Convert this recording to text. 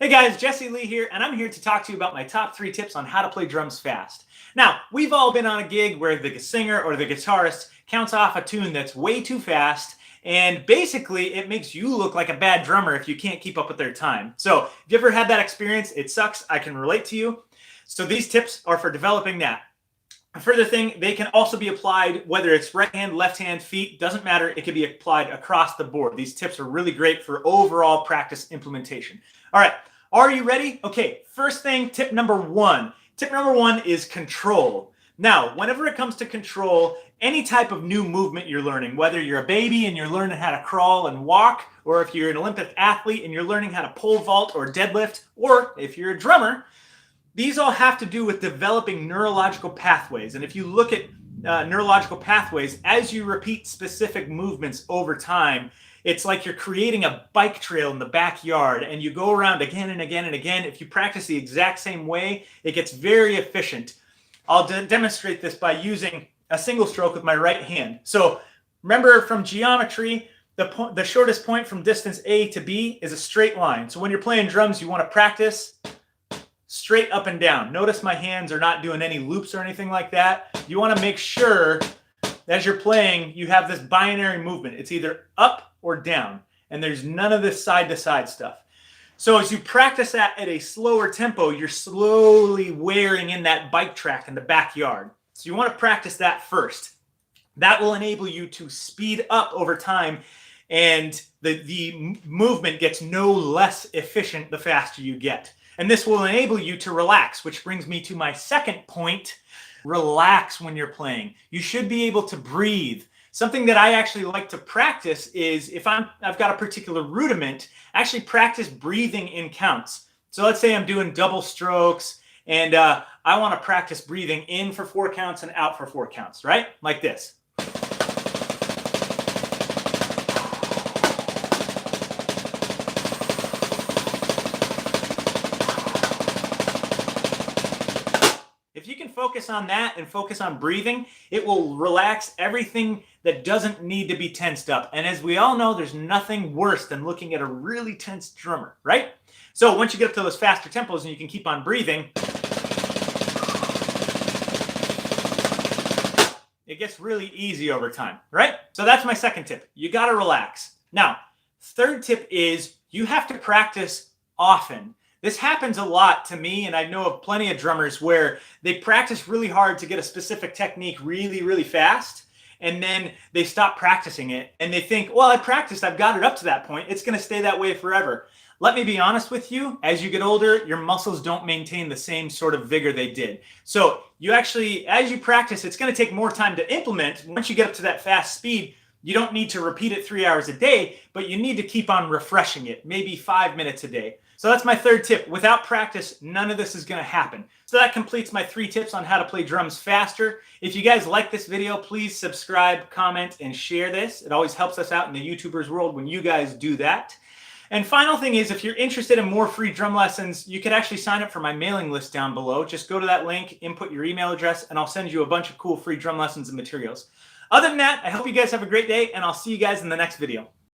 Hey guys, Jesse Lee here, and I'm here to talk to you about my top 3 tips on how to play drums fast. Now, we've all been on a gig where the singer or the guitarist counts off a tune that's way too fast, and basically it makes you look like a bad drummer if you can't keep up with their time. So, if you ever had that experience, it sucks. I can relate to you. So these tips are for developing that. A further thing, they can also be applied whether it's right hand, left hand, feet, doesn't matter. It can be applied across the board. These tips are really great for overall practice implementation. All right, are you ready? Okay, first thing, tip number 1. Tip number 1 is control. Now, whenever it comes to control, any type of new movement you're learning, whether you're a baby and you're learning how to crawl and walk, or if you're an Olympic athlete and you're learning how to pole vault or deadlift, or if you're a drummer, these all have to do with developing neurological pathways. And if you look at neurological pathways, as you repeat specific movements over time, it's like you're creating a bike trail in the backyard and you go around again and again and again. If you practice the exact same way, it gets very efficient. I'll demonstrate this by using a single stroke with my right hand. So remember from geometry, the shortest point from distance A to B is a straight line. So when you're playing drums, you want to practice straight up and down. Notice my hands are not doing any loops or anything like that. You want to make sure as you're playing, you have this binary movement. It's either up or down, and there's none of this side-to-side stuff. So as you practice that at a slower tempo, you're slowly wearing in that bike track in the backyard. So you want to practice that first. That will enable you to speed up over time, and the movement gets no less efficient the faster you get. And this will enable you to relax, which brings me to my second point. Relax when you're playing. You should be able to breathe. Something that I actually like to practice is if I've got a particular rudiment, actually practice breathing in counts. So let's say I'm doing double strokes and I want to practice breathing in for 4 counts and out for 4 counts, right? Like this. If you can focus on that and focus on breathing, it will relax everything that doesn't need to be tensed up. And as we all know, there's nothing worse than looking at a really tense drummer, right? So once you get up to those faster tempos and you can keep on breathing, it gets really easy over time, right? So that's my second tip. You got to relax. Now, third tip is you have to practice often. This happens a lot to me, and I know of plenty of drummers where they practice really hard to get a specific technique really, really fast, and then they stop practicing it, and they think, well, I practiced, I've got it up to that point, it's going to stay that way forever. Let me be honest with you, as you get older, your muscles don't maintain the same sort of vigor they did. So you actually, as you practice, it's going to take more time to implement. Once you get up to that fast speed, you don't need to repeat it 3 hours a day, but you need to keep on refreshing it, maybe 5 minutes a day. So that's my third tip. Without practice, none of this is going to happen. So that completes my 3 tips on how to play drums faster. If you guys like this video, please subscribe, comment, and share this. It always helps us out in the YouTubers world when you guys do that. And final thing is, if you're interested in more free drum lessons, you could actually sign up for my mailing list down below. Just go to that link, input your email address, and I'll send you a bunch of cool free drum lessons and materials. Other than that, I hope you guys have a great day, and I'll see you guys in the next video.